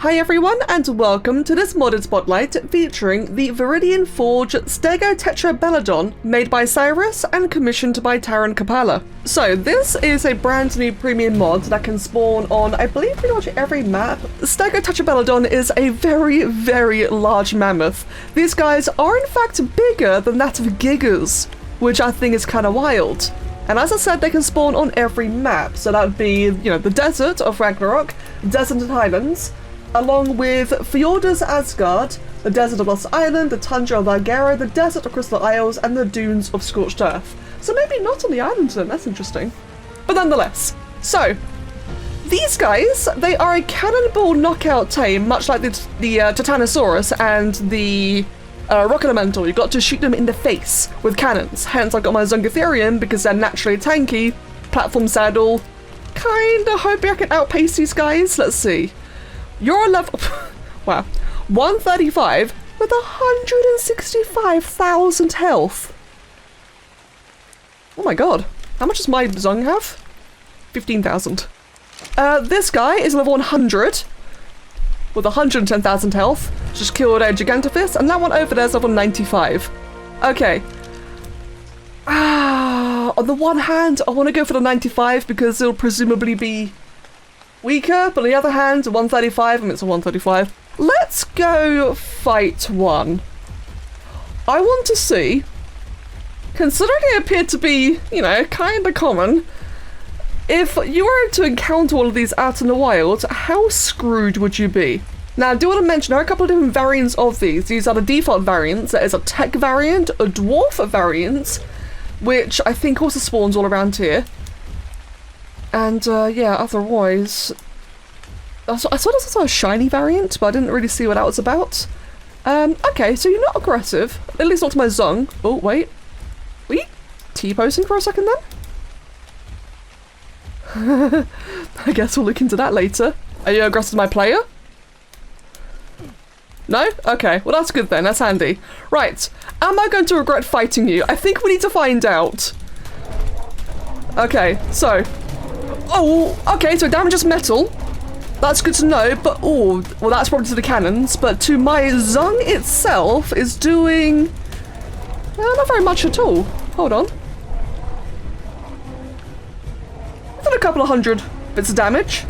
Hi everyone, and welcome to this modded spotlight featuring the Viridian Forge Stegotetrabelodon made by Cyrus and commissioned by Taron. So this is a brand new premium mod that can spawn on, I believe, pretty much every map. Stegotetrabelodon is a very, very large mammoth. These guys are in fact bigger than that of gigas, which I think is kind of wild. And as I said, they can spawn on every map, so that would be, the desert of Ragnarok, Desert Highlands, along with Fjorda's Asgard, the desert of Lost Island, the tundra of Valgera, the desert of Crystal Isles, and the dunes of Scorched Earth. So maybe not on the islands then, that's interesting. But nonetheless, so, these guys, they are a cannonball knockout tame, much like the Titanosaurus and the Rock Elemental. You've got to shoot them in the face with cannons. Hence I've got my Stegotetrium because they're naturally tanky, platform saddle. Kinda hoping I can outpace these guys. Let's see. You're a level, wow, 135 with 165,000 health. Oh my god, how much does my Zung have? 15,000. This guy is level 100 with 110,000 health. Just killed a Gigantophis, and that one over there is level 95. Okay. On the one hand, I want to go for the 95 because it'll presumably be weaker, but on the other hand, 135, I mean it's a 135. Let's go fight one. I want to see, considering it appeared to be, kinda common, if you were to encounter all of these out in the wild, how screwed would you be? Now, I do want to mention there are a couple of different variants of these. These are the default variants. There is a tech variant, a dwarf variant, which I think also spawns all around here. And yeah, otherwise, I saw this as a shiny variant, but I didn't really see what that was about. Okay, so you're not aggressive, at least not to my Zung. Oh, wait. Were you T-posing for a second then? I guess we'll look into that later. Are you aggressive to my player? No? Okay, well that's good then, that's handy. Right, am I going to regret fighting you? I think we need to find out. Okay, so... Oh, okay, so it damages metal. That's good to know, but oh, well that's probably to the cannons, but to my Zung itself is doing... not very much at all. Hold on. I've done a couple of hundred bits of damage,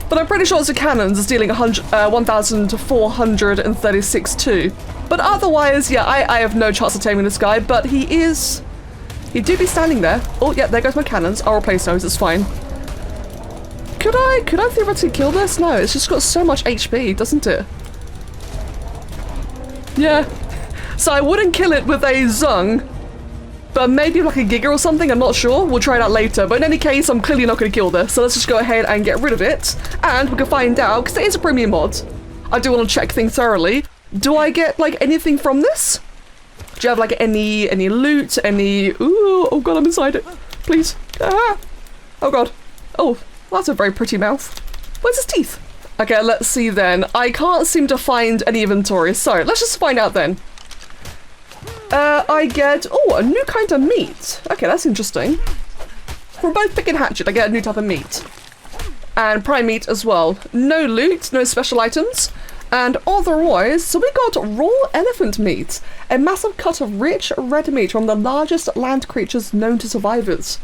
but I'm pretty sure it's the cannons is dealing 1,436 too. But otherwise, yeah, I have no chance of taming this guy, but he do be standing there. Oh, yeah, there goes my cannons. I'll replace those, it's fine. Could I theoretically kill this? No, it's just got so much HP, doesn't it? Yeah. So I wouldn't kill it with a Zung, but maybe like a Giga or something, I'm not sure. We'll try that later. But in any case, I'm clearly not going to kill this, so let's just go ahead and get rid of it. And we can find out, because it is a premium mod. I do want to check things thoroughly. Do I get, like, anything from this? Do you have, like, any loot, any... Ooh, oh god, I'm inside it. Please. Ah. Oh god. Oh, that's a very pretty mouth. Where's his teeth? Okay, let's see then. I can't seem to find any inventory, so let's just find out then. I get... Oh, a new kind of meat. Okay, that's interesting. From both pick and hatchet, I get a new type of meat. And prime meat as well. No loot, no special items. And otherwise, so we got raw elephant meat. A massive cut of rich red meat from the largest land creatures known to survivors.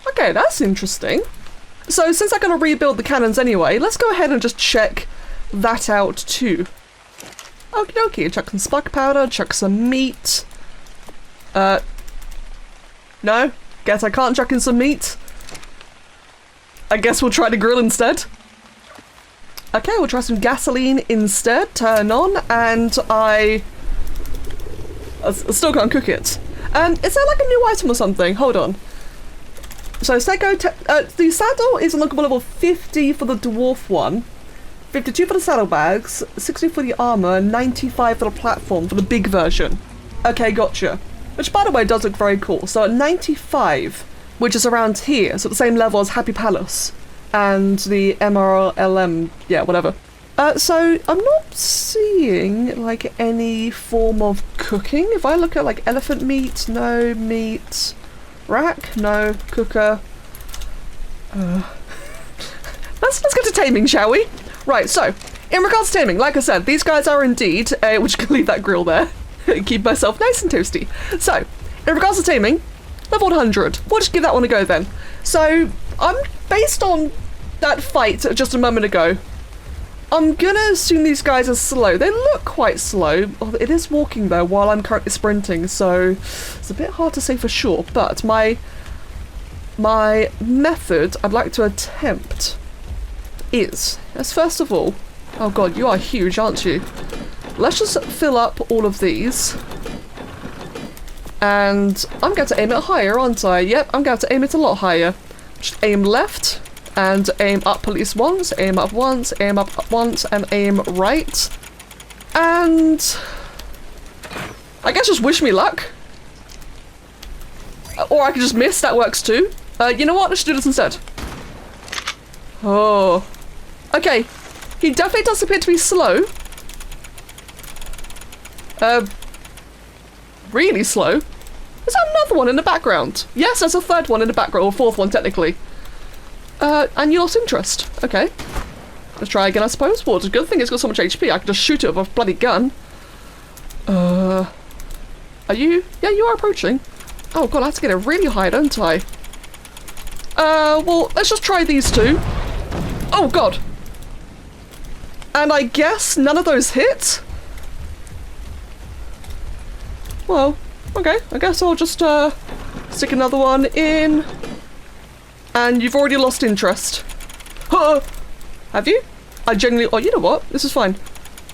Okay, that's interesting. So since I'm going to rebuild the cannons anyway, let's go ahead and just check that out too. Okie dokie, chuck some spark powder, chuck some meat. No? Guess I can't chuck in some meat. I guess we'll try the grill instead. Okay, we'll try some gasoline instead. Turn on, and I still can't cook it. Is there like a new item or something? Hold on. So the saddle is unlockable level 50 for the dwarf one, 52 for the saddlebags, 60 for the armor, 95 for the platform for the big version. Okay, gotcha. Which, by the way, does look very cool. So at 95, which is around here, so the same level as Happy Palace and the MRLM, yeah, whatever. So I'm not seeing like any form of cooking. If I look at like elephant meat, no meat. Rack, no. Cooker. Let's get to taming, shall we? Right, so in regards to taming, like I said, these guys are indeed, which can leave that grill there, keep myself nice and toasty. So, in regards to taming, level 100. We'll just give that one a go then. So, based on that fight just a moment ago, I'm gonna assume these guys are slow. They look quite slow. Oh, it is walking though while I'm currently sprinting, so it's a bit hard to say for sure, but my method I'd like to attempt is, as first of all, oh god, you are huge, aren't you? Let's just fill up all of these. And I'm going to aim it higher, aren't I? Yep, I'm going to aim it a lot higher. Just aim left, and aim up at least once, aim up once, aim up once, and aim right. And I guess just wish me luck. Or I can just miss, that works too. You know what, let's do this instead. Oh. Okay, he definitely does appear to be slow. Really slow. Is that another one in the background? Yes, there's a third one in the background, or fourth one technically. And you lost interest. Okay. Let's try again, I suppose. Well, it's a good thing it's got so much HP, I can just shoot it with a bloody gun. Are you? Yeah, you are approaching. Oh god, I have to get it really high, don't I? Well, let's just try these two. Oh god. And I guess none of those hit? Well, okay, I guess I'll just stick another one in. And you've already lost interest. Huh! Have you? I genuinely... Oh, you know what? This is fine.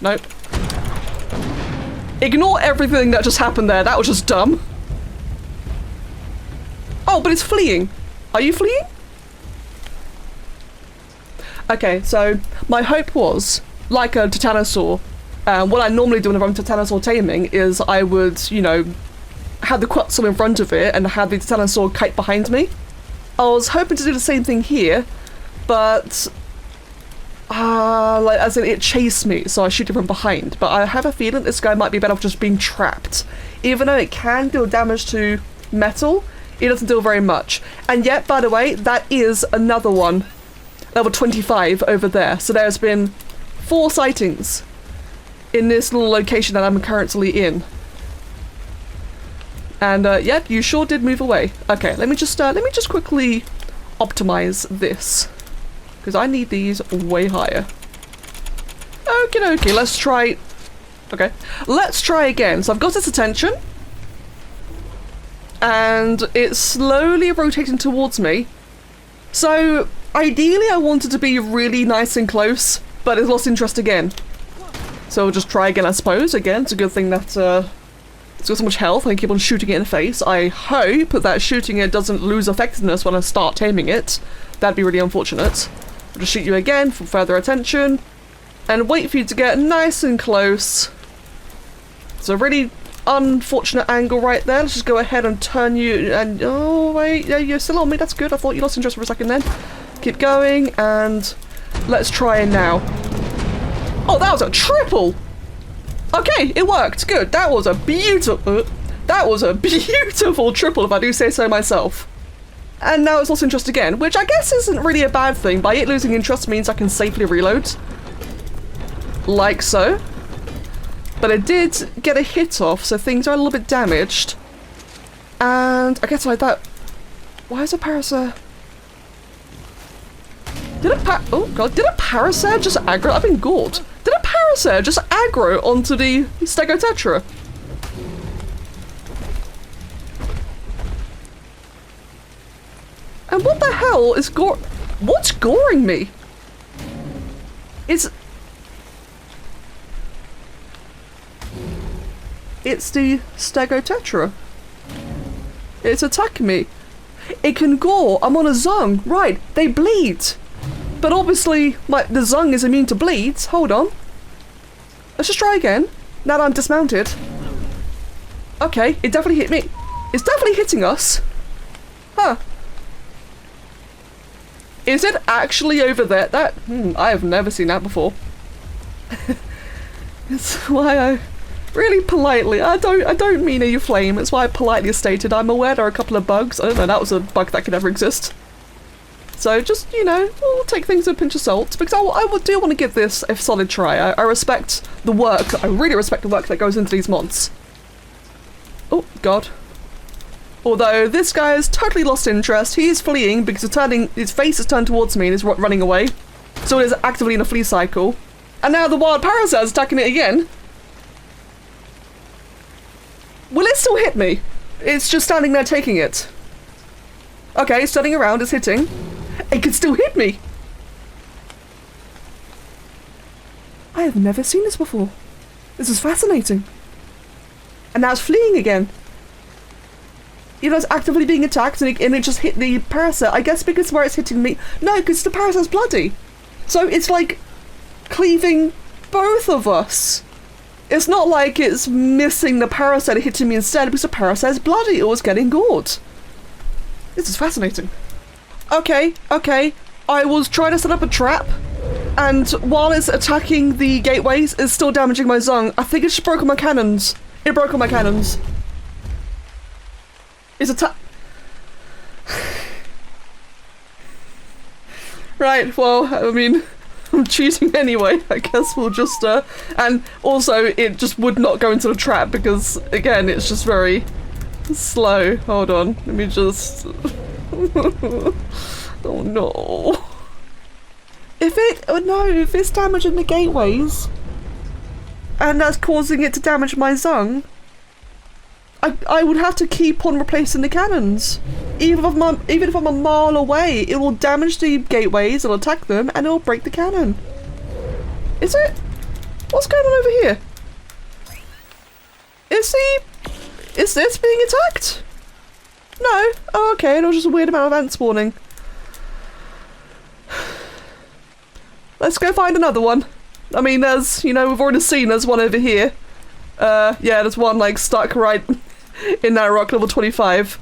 Nope. Ignore everything that just happened there. That was just dumb. Oh, but it's fleeing. Are you fleeing? Okay, so my hope was, like a titanosaur, what I normally do whenever I'm titanosaur taming is I would, you know, have the quetzal in front of it and have the titanosaur kite behind me. I was hoping to do the same thing here, but like as in it chased me, so I shoot it from behind. But I have a feeling this guy might be better off just being trapped. Even though it can deal damage to metal, it doesn't deal very much. And yet, by the way, that is another one. Level 25 over there. So there's been 4 sightings in this little location that I'm currently in. And yep, you sure did move away. Okay, let me just quickly optimize this, because I need these way higher. Okie dokie, let's try. Okay, let's try again. So I've got its attention, and it's slowly rotating towards me. So ideally, I wanted to be really nice and close, but it's lost interest again. So we'll just try again, I suppose. Again, it's a good thing that it's got so much health. I can keep on shooting it in the face. I hope that shooting it doesn't lose effectiveness when I start taming it. That'd be really unfortunate. I'll just shoot you again for further attention, and wait for you to get nice and close. It's a really unfortunate angle right there. Let's just go ahead and turn you, and oh wait, yeah, you're still on me, that's good. I thought you lost interest for a second then. Keep going, and let's try it now. Oh, that was a triple! Okay, it worked, good. That was a beautiful triple, if I do say so myself. And now it's lost interest again, which I guess isn't really a bad thing. By it losing interest means I can safely reload. Like so. But it did get a hit off, so things are a little bit damaged. And I guess like that. Why is a parasaur? Did a parasaur just aggro? I've been gored. Did a parasaur just aggro onto the Stegotetra? And what the hell is what's goring me? It's the Stegotetra. It's attacking me. It can gore. I'm on a zung. Right, they bleed. But obviously, the zung is immune to bleeds. Hold on. Let's just try again. Now that I'm dismounted. Okay, it definitely hit me. It's definitely hitting us. Huh. Is it actually over there? I have never seen that before. It's why I really politely, I don't mean a flame. It's why I politely stated I'm aware there are a couple of bugs. I don't know, that was a bug that could ever exist. So just, you know, we'll take things with a pinch of salt, because I do want to give this a solid try. I respect the work, I really respect the work that goes into these mods. Oh, God. Although this guy has totally lost interest, he is fleeing because his face is turned towards me and is running away. So it is actively in a flee cycle. And now the wild parasite is attacking it again. Will it still hit me? It's just standing there taking it. Okay, it's turning around, it's hitting. It can still hit me! I have never seen this before. This is fascinating. And now it's fleeing again. You know, it's actively being attacked and it just hit the parasite. I guess because where it's hitting me... No, because the parasite's bloody. So it's like cleaving both of us. It's not like it's missing the parasite hitting me instead because the parasite's bloody or it's getting gored. This is fascinating. Okay. I was trying to set up a trap, and while it's attacking the gateways, it's still damaging my zung. I think it just broke all my cannons. It broke all my cannons. It's Right, well, I mean, I'm cheating anyway. I guess we'll just, and also it just would not go into the trap because, again, it's just very slow. Hold on, let me just... Oh no. If it's damaging the gateways, and that's causing it to damage my zung, I would have to keep on replacing the cannons. Even if I'm a mile away, it will damage the gateways, it'll attack them, and it'll break the cannon. Is it? What's going on over here? Is this being attacked? No. Oh, okay, it was just a weird amount of ants spawning. Let's go find another one. I mean, there's, you know, we've already seen there's one over here. Yeah, there's one, like, stuck right in that rock, level 25.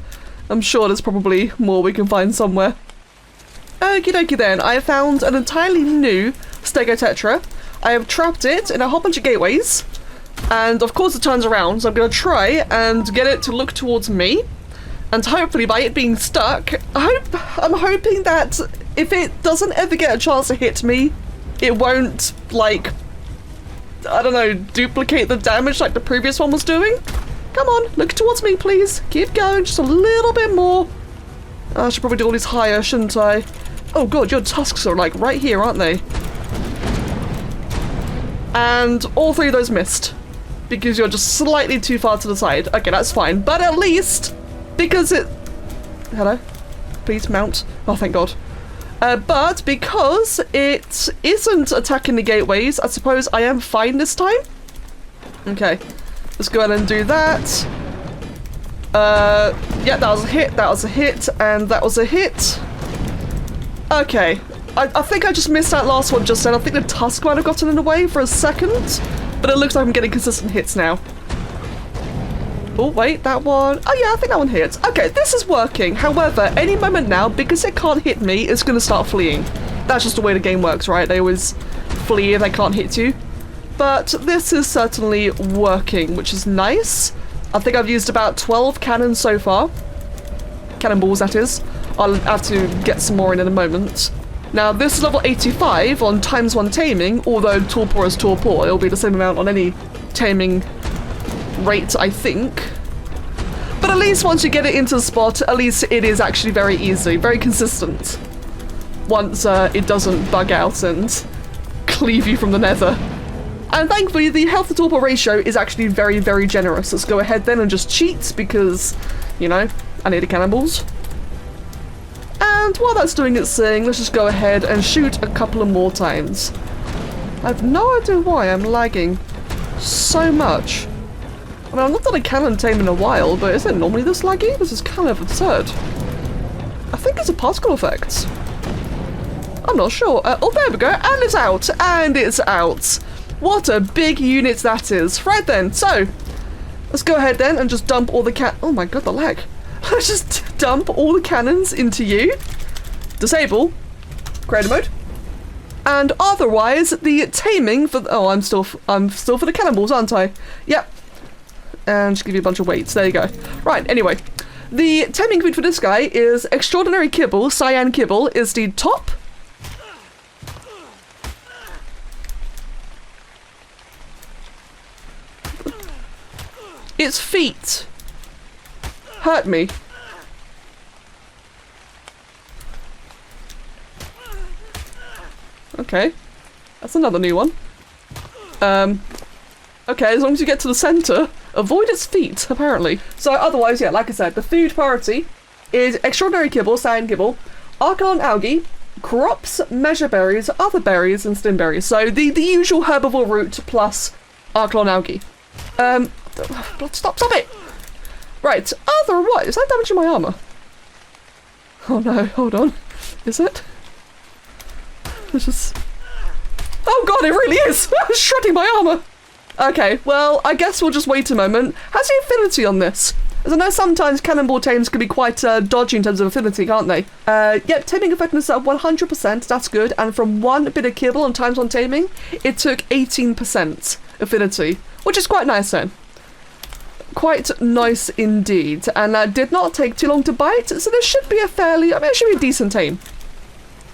I'm sure there's probably more we can find somewhere. Okie dokie then, I have found an entirely new Stegotetra. I have trapped it in a whole bunch of gateways. And of course it turns around, so I'm going to try and get it to look towards me. And hopefully by it being stuck, I'm hoping that if it doesn't ever get a chance to hit me, it won't, like, I don't know, duplicate the damage like the previous one was doing. Come on, look towards me, please. Keep going, just a little bit more. I should probably do all these higher, shouldn't I? Oh god, your tusks are like right here, aren't they? And all three of those missed. Because you're just slightly too far to the side. Okay, that's fine. But at least, because it... Hello? Please mount. Oh, thank god. But because it isn't attacking the gateways, I suppose I am fine this time. Okay, let's go ahead and do that. Yeah, that was a hit, and that was a hit. Okay, I think I just missed that last one just then. I think the tusk might have gotten in the way for a second, but it looks like I'm getting consistent hits now. Oh, wait, that one... Oh, yeah, I think that one hit. Okay, this is working. However, any moment now, because it can't hit me, it's going to start fleeing. That's just the way the game works, right? They always flee if they can't hit you. But this is certainly working, which is nice. I think I've used about 12 cannons so far. Cannonballs, that is. I'll have to get some more in a moment. Now, this is level 85 on ×1 taming, although torpor is torpor. It'll be the same amount on any taming rate, I think. But at least once you get it into the spot, at least it is actually very easy, very consistent. Once it doesn't bug out and cleave you from the nether. And thankfully, the health to torpor ratio is actually very, very generous. Let's go ahead then and just cheat because, you know, I need the cannonballs. And while that's doing its thing, let's just go ahead and shoot a couple of more times. I have no idea why I'm lagging so much. I mean, I've not done a cannon tame in a while, but is it normally this laggy? This is kind of absurd. I think it's a particle effect. I'm not sure. Oh, there we go. And it's out. And it's out. What a big unit that is. Right then, so let's go ahead then and just dump all the oh my god, the lag. Let's just dump all the cannons into you. Disable. Creator mode. And otherwise, the taming for... Oh, I'm still for the cannonballs, aren't I? Yep. And just give you a bunch of weights. There you go. Right, anyway. The taming food for this guy is extraordinary kibble. Cyan kibble is the top. Its feet hurt me. Okay, that's another new one. Okay, as long as you get to the center, avoid its feet, apparently. So otherwise, yeah, like I said, the food priority is extraordinary kibble, cyan kibble, archelon algae, crops, measure berries, other berries, and stem berries. So the usual herbivore route plus archelon algae. Stop it! Right, otherwise, is that damaging my armor? Oh no, hold on. Is it? It's just... Oh god, it really is! Shredding my armor! Okay, well, I guess we'll just wait a moment. How's the affinity on this? As I know sometimes cannonball tames can be quite dodgy in terms of affinity, can't they? Yep, taming effectiveness at 100%, that's good. And from one bit of kibble on times on taming, it took 18% affinity, which is quite nice then. Quite nice indeed. And did not take too long to bite, so this should be a fairly, I mean, it should be a decent tame.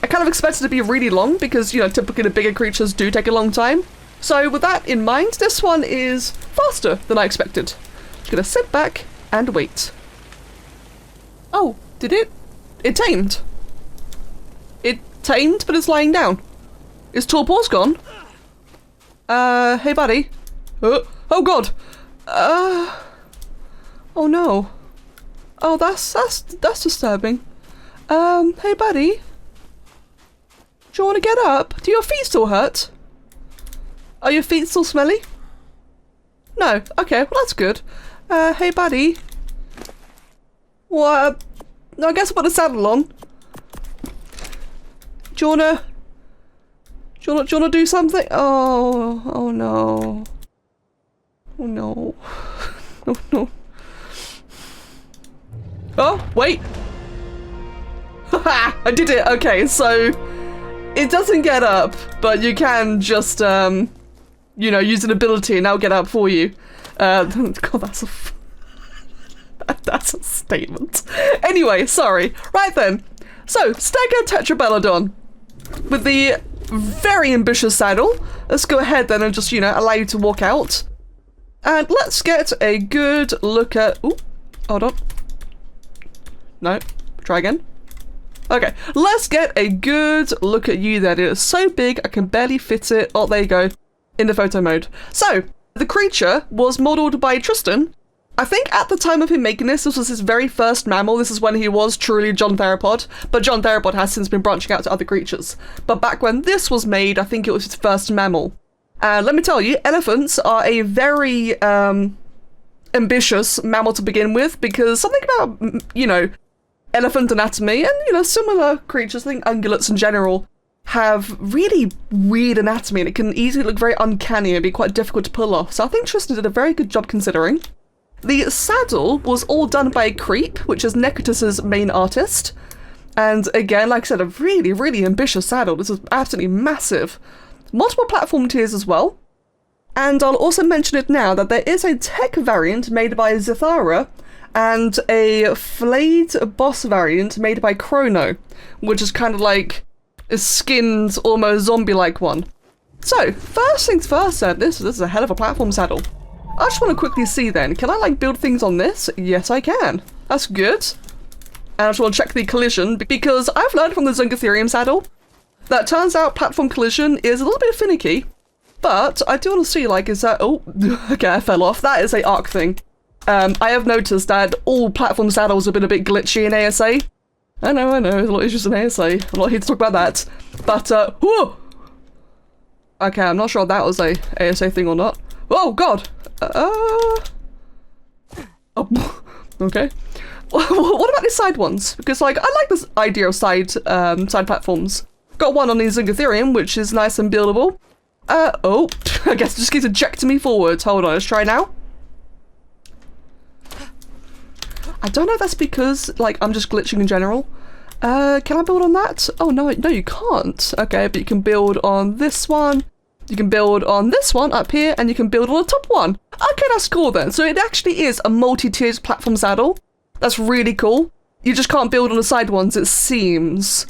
I kind of expected it to be really long because, you know, typically the bigger creatures do take a long time. So with that in mind, this one is faster than I expected. Just gonna sit back and wait. Oh, did it? It tamed. It tamed, but it's lying down. Is torpor's gone? Hey buddy. Oh god. Oh no. Oh, that's disturbing. Hey buddy. Do you want to get up? Do your feet still hurt? Are your feet still smelly? No. Okay, well that's good. Hey buddy. Well, I guess I'll put a saddle on. Do you wanna do something? Oh no. Oh no. Oh no. Oh, wait. Haha! I did it! Okay, so it doesn't get up, but you can just, you know, use an ability and that'll get up for you. God, that's a statement. Anyway, sorry. Right then. So, Stegotetrabelodon. With the very ambitious saddle. Let's go ahead then and just, you know, allow you to walk out. And let's get a good look at... Ooh, hold on. No, try again. Okay, let's get a good look at you then. It is so big, I can barely fit it. Oh, there you go. In the photo mode. So, the creature was modelled by Tristan. I think at the time of him making this was his very first mammal. This is when he was truly John Theropod, but John Theropod has since been branching out to other creatures. But back when this was made, I think it was his first mammal. And let me tell you, elephants are a very ambitious mammal to begin with, because something about, you know, elephant anatomy and, you know, similar creatures, I think ungulates in general, have really weird anatomy and it can easily look very uncanny and be quite difficult to pull off. So I think Tristan did a very good job considering. The saddle was all done by Creep, which is Necotus's main artist. And again, like I said, a really, really ambitious saddle. This is absolutely massive. Multiple platform tiers as well. And I'll also mention it now that there is a tech variant made by Zithara and a flayed boss variant made by Chrono, which is kind of like a skinned, almost zombie-like one. So, first things first, this is a hell of a platform saddle. I just want to quickly see then, can I like build things on this? Yes, I can. That's good. And I just want to check the collision, because I've learned from the Stegotetrium saddle that turns out platform collision is a little bit finicky, but I do want to see, like, is that... Oh, okay, I fell off. That is a ARK thing. I have noticed that all platform saddles have been a bit glitchy in ASA. I know, there's a lot of issues in ASA. I'm not here to talk about that. But, whoa! Okay, I'm not sure if that was a ASA thing or not. Oh, God! Oh, okay. What about the side ones? Because, like, I like this idea of side platforms. Got one on the Stegotetrium, which is nice and buildable. Oh, I guess it just keeps ejecting me forwards. Hold on, let's try now. I don't know if that's because, like, I'm just glitching in general. Can I build on that? Oh, no, you can't. Okay, but you can build on this one. You can build on this one up here, and you can build on the top one. Okay, that's cool then. So it actually is a multi-tiered platform saddle. That's really cool. You just can't build on the side ones, it seems.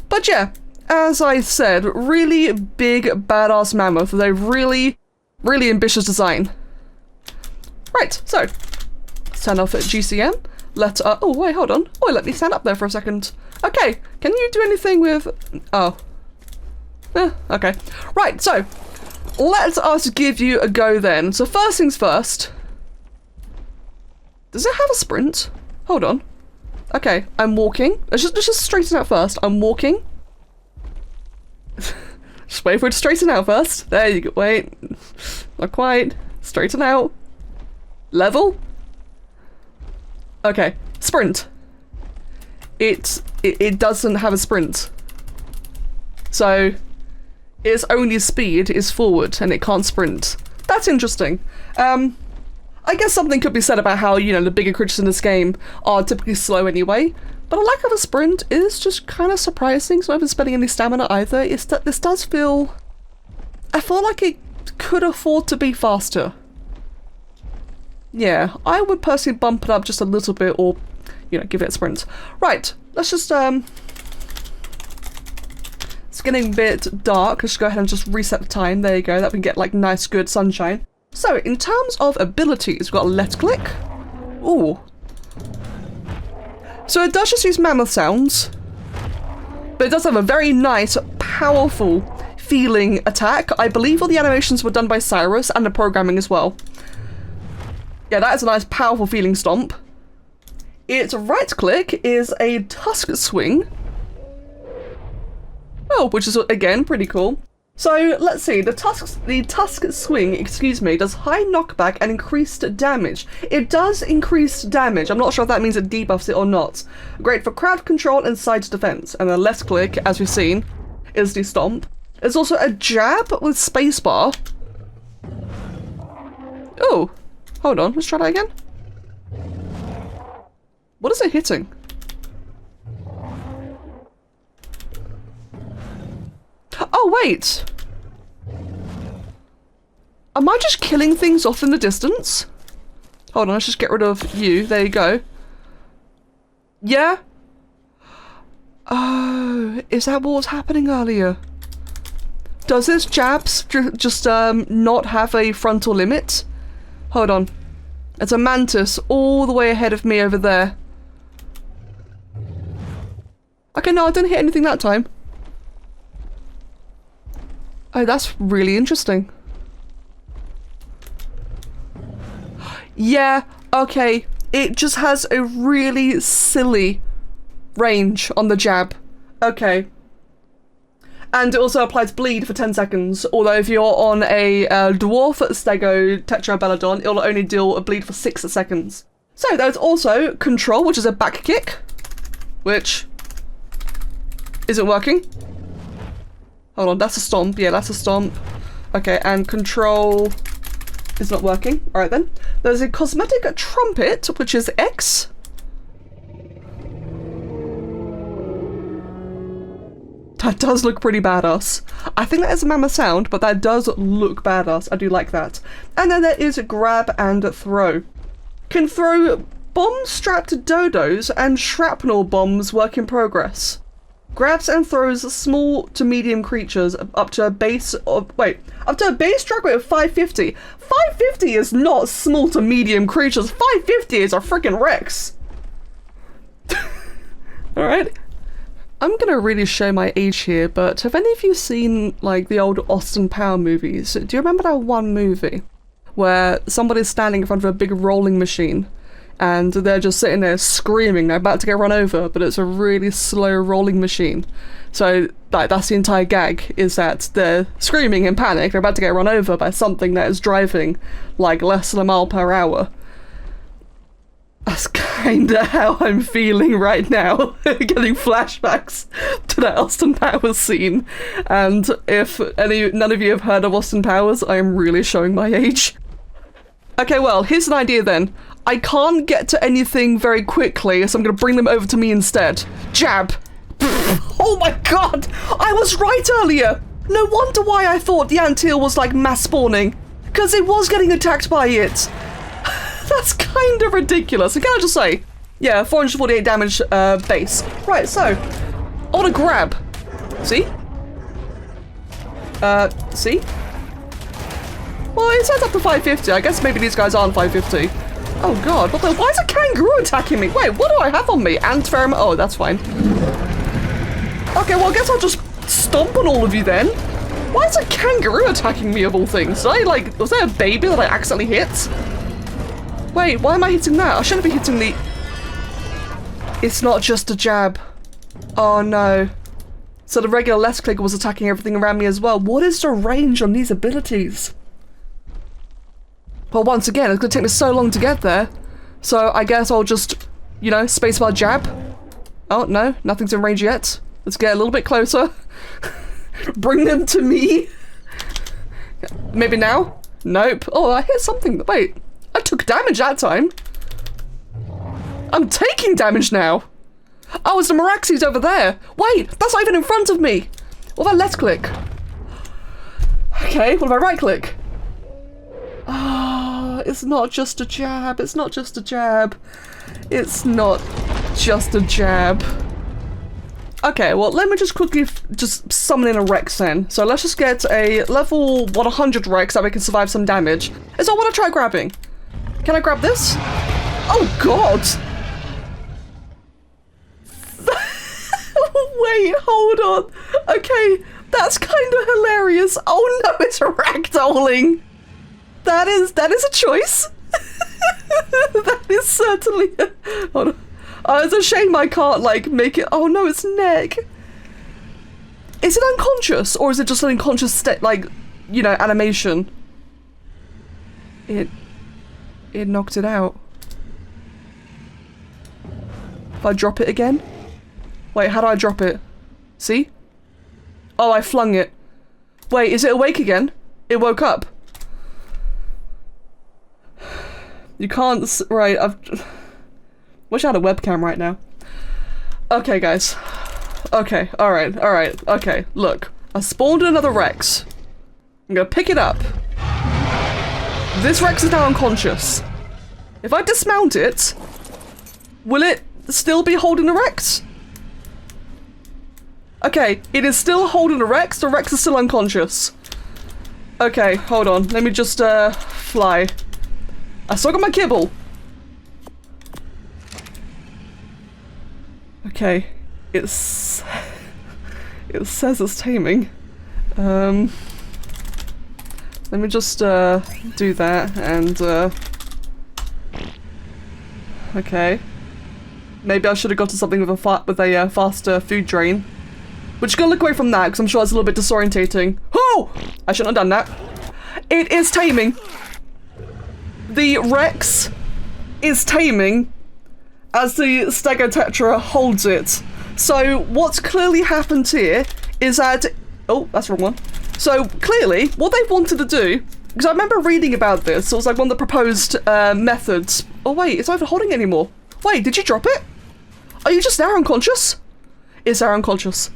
But yeah, as I said, really big, badass mammoth with a really, really ambitious design. Right, so let's turn off at GCM. Oh wait, hold on. Oh, let me stand up there for a second. Okay, can you do anything with... Oh. Okay. Right, so let us give you a go then. So first things first. Does it have a sprint? Hold on. Okay, I'm walking. Let's just straighten out first. I'm walking. Just wait for it to straighten out first. There you go. Wait. Not quite. Straighten out. Level. Okay. Sprint. It doesn't have a sprint. So its only speed is forward and it can't sprint. That's interesting. I guess something could be said about how, you know, the bigger creatures in this game are typically slow anyway, but a lack of a sprint is just kind of surprising, so I haven't spending any stamina either. It's that this does feel... I feel like it could afford to be faster. Yeah, I would personally bump it up just a little bit or, you know, give it a sprint. Right, let's just, it's getting a bit dark. Let's go ahead and just reset the time. There you go, that we can get like nice good sunshine. So, in terms of abilities, we've got a left click. Ooh. So it does just use mammoth sounds, but it does have a very nice, powerful feeling attack. I believe all the animations were done by Cyrus and the programming as well. Yeah, that is a nice, powerful feeling stomp. Its right click is a tusk swing. Oh, which is, again, pretty cool. So, let's see, the tusk swing, excuse me, does high knockback and increased damage. It does increase damage. I'm not sure if that means it debuffs it or not. Great for crowd control and side defense. And the left click, as we've seen, is the stomp. There's also a jab with spacebar. Oh, hold on, let's try that again. What is it hitting? Oh, wait! Am I just killing things off in the distance? Hold on, let's just get rid of you. There you go. Yeah? Oh, is that what was happening earlier? Does this jabs just not have a frontal limit? Hold on. It's a mantis all the way ahead of me over there. Okay, no, I didn't hit anything that time. Oh, that's really interesting. Yeah, okay. It just has a really silly range on the jab. Okay. And it also applies bleed for 10 seconds, although if you're on a dwarf Stegotetrabelodon, it'll only deal a bleed for 6 seconds. So there's also control, which is a back kick, which isn't working. Hold on, that's a stomp. Yeah, that's a stomp. Okay, and control is not working. Alright then. There's a cosmetic trumpet, which is X. That does look pretty badass. I think that is a mammoth sound, but that does look badass. I do like that. And then there is grab and throw. Can throw bomb-strapped dodos and shrapnel bombs work in progress. Grabs and throws small to medium creatures up to a base drag rate of 550. 550 is not small to medium creatures. 550 is a freaking Rex. Alright. I'm gonna really show my age here, but have any of you seen like the old Austin Power movies? Do you remember that one movie where somebody's standing in front of a big rolling machine and they're just sitting there screaming, they're about to get run over, but it's a really slow rolling machine. So like that's the entire gag, is that they're screaming in panic, they're about to get run over by something that is driving like less than a mile per hour. That's kinda how I'm feeling right now, getting flashbacks to that Austin Powers scene. And if none of you have heard of Austin Powers, I am really showing my age. Okay, well, here's an idea then. I can't get to anything very quickly, so I'm gonna bring them over to me instead. Jab! Oh my god! I was right earlier! No wonder why I thought the anthill was like mass spawning. Because it was getting attacked by it. That's kind of ridiculous. I gotta just say, Yeah, 448 damage base. Right, so I want to grab. See? See? Well, it says up to 550. I guess maybe these guys aren't 550. Oh god, what the? Why is a kangaroo attacking me? Wait, what do I have on me? Antiverum? Oh, that's fine. Okay, well, I guess I'll just stomp on all of you then. Why is a kangaroo attacking me of all things? Did I, like, was there a baby that I accidentally hit? Wait, why am I hitting that? I shouldn't be hitting the... It's not just a jab. Oh no. So the regular left clicker was attacking everything around me as well. What is the range on these abilities? Well, once again, it's gonna take me so long to get there. So I guess I'll just, you know, spacebar jab. Oh no, nothing's in range yet. Let's get a little bit closer. Bring them to me. Maybe now? Nope. Oh, I hear something. Wait, I took damage that time. I'm taking damage now. Oh, it's the Meraxes over there. Wait, that's not even in front of me. What about left click? Okay, what about right click? Ah, it's not just a jab. It's not just a jab. It's not just a jab. Okay, well, let me just quickly just summon in a Rex then. So let's just get a level 100 Rex that we can survive some damage. Is that what I try grabbing? Can I grab this? Oh, God. Wait, hold on. Okay, that's kind of hilarious. Oh no, it's ragdolling. That is a choice. That is certainly. Hold on. Oh, it's a shame I can't like make it. Oh no, its neck. Is it unconscious or is it just an unconscious state, like, you know, animation? It knocked it out. If I drop it again. Wait, how do I drop it? See? Oh, I flung it. Wait, is it awake again? It woke up. You can't right, wish I had a webcam right now. Okay, guys. Okay, alright, okay, look. I spawned another Rex. I'm gonna pick it up. This Rex is now unconscious. If I dismount it, will it still be holding the Rex? Okay, it is still holding a Rex. The Rex is still unconscious. Okay, hold on. Let me just, fly. I still got my kibble. Okay, it says it's taming. Let me just, do that and, okay. Maybe I should have got to something with a faster food drain. We're just gonna look away from that because I'm sure it's a little bit disorientating. Oh! I shouldn't have done that. It is taming. The Rex is taming as the Stegotetra holds it. So what's clearly happened here is that... Oh, that's the wrong one. So clearly, what they wanted to do... Because I remember reading about this. It was like one of the proposed methods. Oh wait, it's not even holding it anymore. Wait, did you drop it? Are you just now unconscious? Is there unconscious?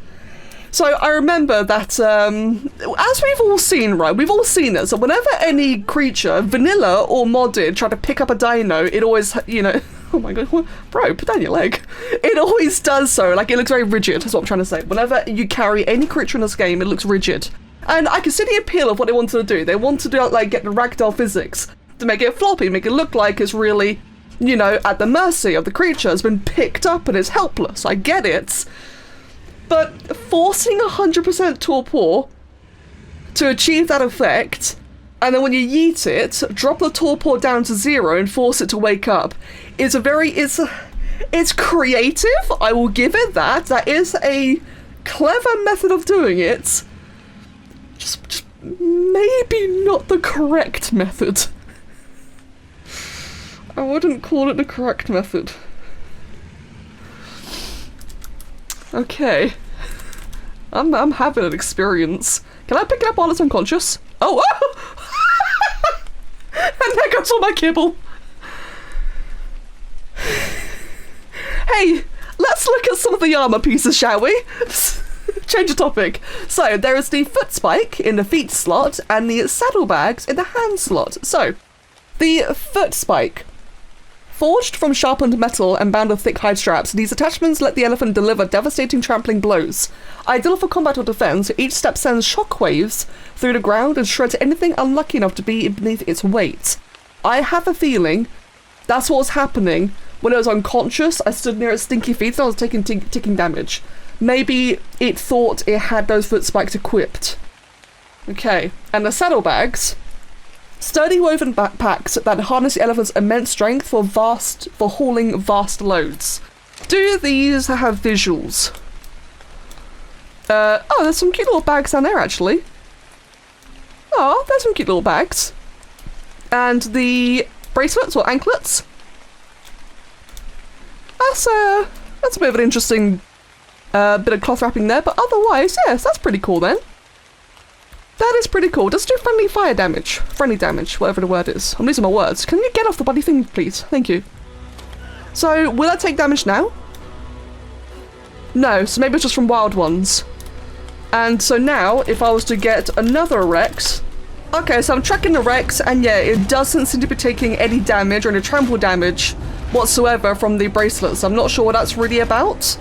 So I remember that, as we've all seen, right, we've all seen it, so whenever any creature, vanilla or modded, try to pick up a dino, it always, you know, oh my god, bro, put down your leg. It always does so, like, it looks very rigid, is what I'm trying to say. Whenever you carry any creature in this game, it looks rigid. And I can see the appeal of what they wanted to do. They wanted to, like, get the ragdoll physics, to make it floppy, make it look like it's really, you know, at the mercy of the creature, has been picked up and is helpless. I get it. But forcing 100% torpor to achieve that effect, and then when you yeet it, drop the torpor down to 0 and force it to wake up, is a very, it's creative, I will give it that. That is a clever method of doing it. Just maybe not the correct method. I wouldn't call it the correct method. Okay. I'm having an experience. Can I pick it up while it's unconscious? Oh! And there goes all my kibble. Hey, let's look at some of the armor pieces, shall we? Change the topic. So, there is the foot spike in the feet slot and the saddlebags in the hand slot. So, the foot spike. Forged from sharpened metal and bound with thick hide straps, these attachments let the elephant deliver devastating trampling blows. Ideal for combat or defense, each step sends shockwaves through the ground and shreds anything unlucky enough to be beneath its weight. I have a feeling that's what was happening when it was unconscious. I stood near its stinky feet and I was taking ticking damage. Maybe it thought it had those foot spikes equipped. Okay, and the saddlebags. Sturdy woven backpacks that harness the elephant's immense strength for hauling vast loads. Do these have visuals? Oh, there's some cute little bags down there, actually. Oh, there's some cute little bags. And the bracelets or anklets. That's a bit of an interesting bit of cloth wrapping there, but otherwise, yes, that's pretty cool then. That is pretty cool. Does do friendly fire damage. Friendly damage, whatever the word is. I'm losing my words. Can you get off the bloody thing, please? Thank you. So, will that take damage now? No, so maybe it's just from wild ones. And so now, if I was to get another Rex... Okay, so I'm tracking the Rex, and yeah, it doesn't seem to be taking any damage or any trample damage whatsoever from the bracelets. I'm not sure what that's really about.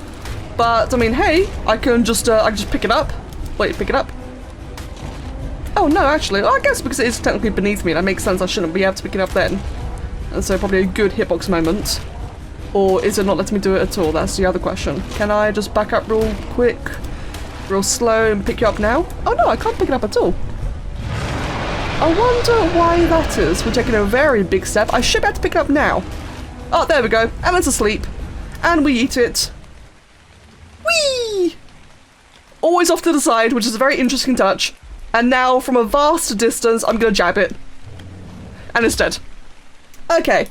But, I mean, hey, I can just pick it up. Wait, pick it up? Oh no, actually, I guess because it is technically beneath me, that makes sense. I shouldn't be able to pick it up then. And so probably a good hitbox moment. Or is it not letting me do it at all? That's the other question. Can I just back up real quick, real slow and pick you up now? Oh no, I can't pick it up at all. I wonder why that is. We're taking a very big step. I should be able to pick it up now. Oh, there we go. And it's asleep. And we eat it. Whee! Always off to the side, which is a very interesting touch. And now, from a vast distance, I'm gonna jab it. And it's dead. Okay.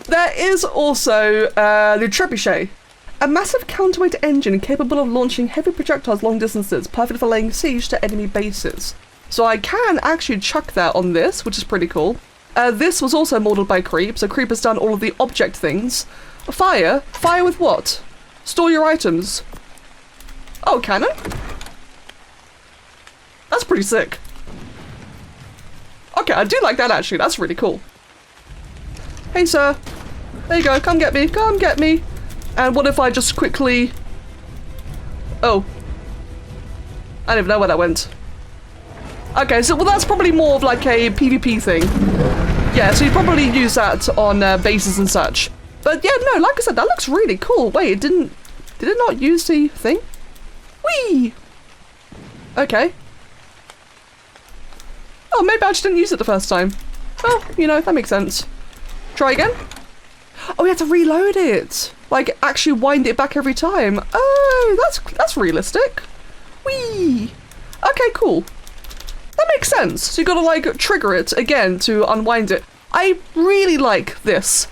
There is also the trebuchet. A massive counterweight engine capable of launching heavy projectiles long distances, perfect for laying siege to enemy bases. So I can actually chuck that on this, which is pretty cool. This was also modeled by Creep, so Creep has done all of the object things. Fire? Fire with what? Store your items. Oh, cannon? That's pretty sick. Okay, I do like that actually. That's really cool. Hey, sir. There you go. Come get me. Come get me. And what if I just quickly... Oh. I don't even know where that went. Okay, so well, that's probably more of like a PvP thing. Yeah, so you probably use that on bases and such. But yeah, no, like I said, that looks really cool. Wait, did it not use the thing? Whee! Okay. Oh, maybe I just didn't use it the first time. Well, you know, that makes sense. Try again. Oh, we have to reload it. Like, actually wind it back every time. Oh, that's realistic. Whee! Okay, cool. That makes sense. So you gotta, like, trigger it again to unwind it. I really like this.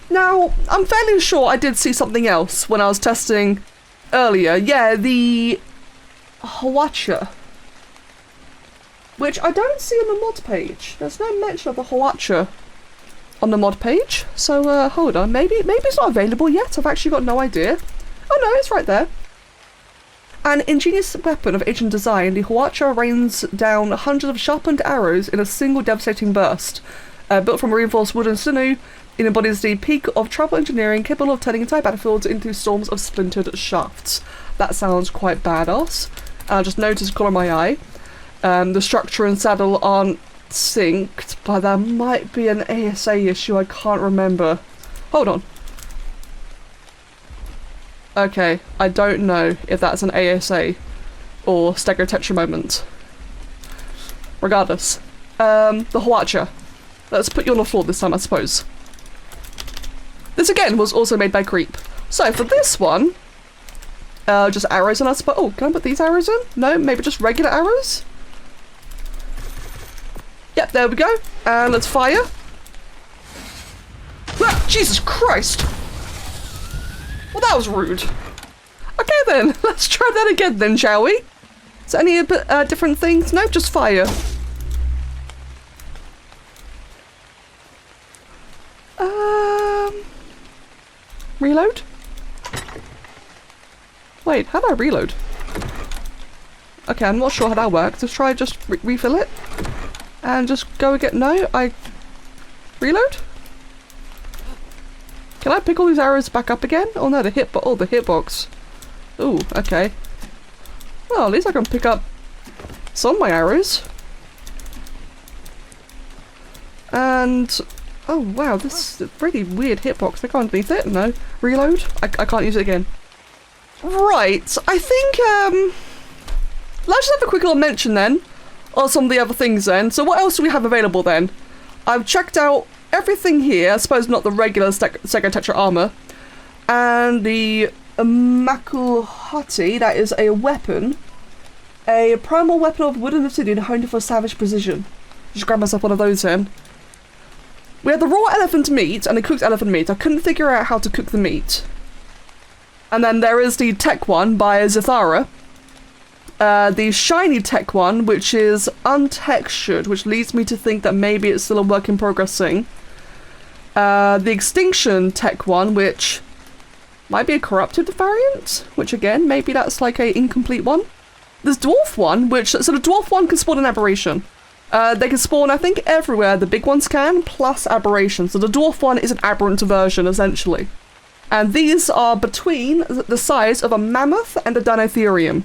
Now, I'm fairly sure I did see something else when I was testing earlier. Yeah, the... Hwacha. Which I don't see on the mod page. There's no mention of the Hwacha on the mod page. So, hold on. Maybe it's not available yet. I've actually got no idea. Oh no, it's right there. An ingenious weapon of ancient design, the Hwacha rains down hundreds of sharpened arrows in a single devastating burst. Built from reinforced wood and sinew, it embodies the peak of tribal engineering capable of turning entire battlefields into storms of splintered shafts. That sounds quite badass. I just noticed colour my eye. The structure and saddle aren't synced, but that might be an ASA issue, I can't remember. Hold on. Okay, I don't know if that's an ASA or Stegotetra moment. Regardless. The Hwacha. Let's put you on the floor this time, I suppose. This again was also made by Creep. So for this one, just arrows and I suppose. Oh, can I put these arrows in? No, maybe just regular arrows? Yep, there we go. And let's fire. Ah, Jesus Christ! Well, that was rude. Okay then, let's try that again then, shall we? Is there any different things? No, just fire. Reload? Wait, how do I reload? Okay, I'm not sure how that works. Let's try just refill it. And just go again. No, I... Reload? Can I pick all these arrows back up again? Oh no, the hitbox. Ooh, okay. Well, at least I can pick up some of my arrows. And... oh wow, this is a really weird hitbox. I can't beat it. No. Reload? I can't use it again. Right, I think, let's just have a quick little mention then of some of the other things then. So what else do we have available then? I've checked out everything here. I suppose not the regular Stegotetra armor. And the Makuhati, that is a weapon. A primal weapon of wood and obsidian honed for savage precision. Just grab myself one of those then. We have the raw elephant meat and the cooked elephant meat. I couldn't figure out how to cook the meat. And then there is the tech one by Zithara. The shiny tech one, which is untextured, which leads me to think that maybe it's still a work in progress thing. The extinction tech one, which might be a corrupted variant, which again, maybe that's like a incomplete one. There's dwarf one, so the dwarf one can spawn an aberration. They can spawn, I think, everywhere. The big ones can, plus aberration. So the dwarf one is an aberrant version, essentially. And these are between the size of a mammoth and a deinotherium.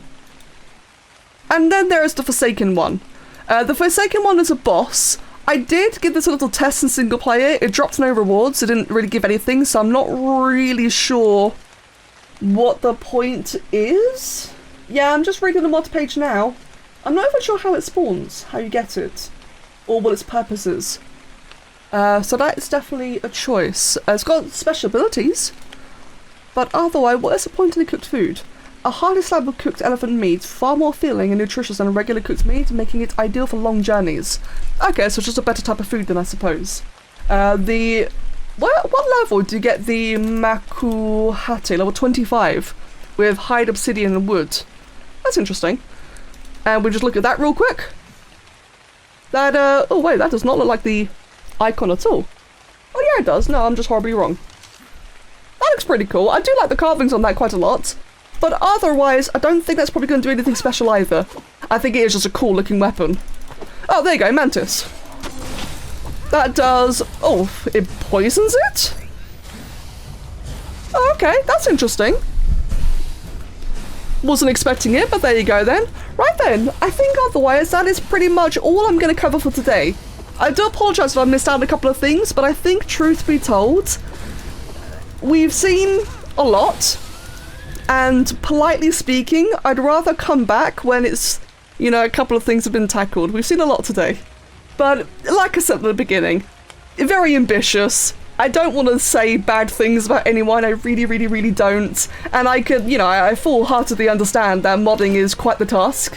And then there is the Forsaken one. The Forsaken one is a boss. I did give this a little test in single player. It dropped no rewards. It didn't really give anything, so I'm not really sure what the point is. Yeah, I'm just reading the mod page now. I'm not even sure how it spawns, how you get it, or what its purpose is. So that is definitely a choice. It's got special abilities, but otherwise, what is the point of the cooked food? A hearty slab of cooked elephant meat, far more filling and nutritious than a regular cooked meat, making it ideal for long journeys. Okay, so it's just a better type of food then, I suppose. What level do you get the Makuhate? Level 25, with hide, obsidian and wood. That's interesting. And we just look at that real quick. That, oh wait, that does not look like the icon at all. Oh yeah, it does. No, I'm just horribly wrong. That looks pretty cool. I do like the carvings on that quite a lot. But otherwise, I don't think that's probably going to do anything special either. I think it is just a cool looking weapon. Oh, there you go, mantis. That does... oh, it poisons it? Oh, okay, that's interesting. Wasn't expecting it, but there you go then. Right then, I think otherwise that is pretty much all I'm going to cover for today. I do apologise if I missed out on a couple of things, but I think, truth be told, we've seen a lot. And politely speaking, I'd rather come back when it's, you know, a couple of things have been tackled. We've seen a lot today. But like I said at the beginning, very ambitious. I don't want to say bad things about anyone, I really, really, really don't. And I could, you know, I full-heartedly understand that modding is quite the task.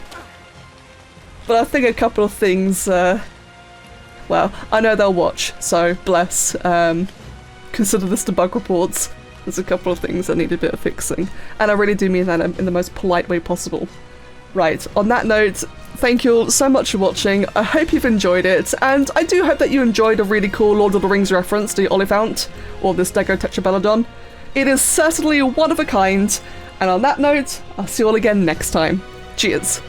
But I think a couple of things, well, I know they'll watch, so bless. Consider this debug reports. There's a couple of things that need a bit of fixing. And I really do mean that in the most polite way possible. Right, on that note, thank you all so much for watching. I hope you've enjoyed it, and I do hope that you enjoyed a really cool Lord of the Rings reference to Oliphant, or the Stegotetrabelodon. It is certainly one of a kind, and on that note, I'll see you all again next time. Cheers!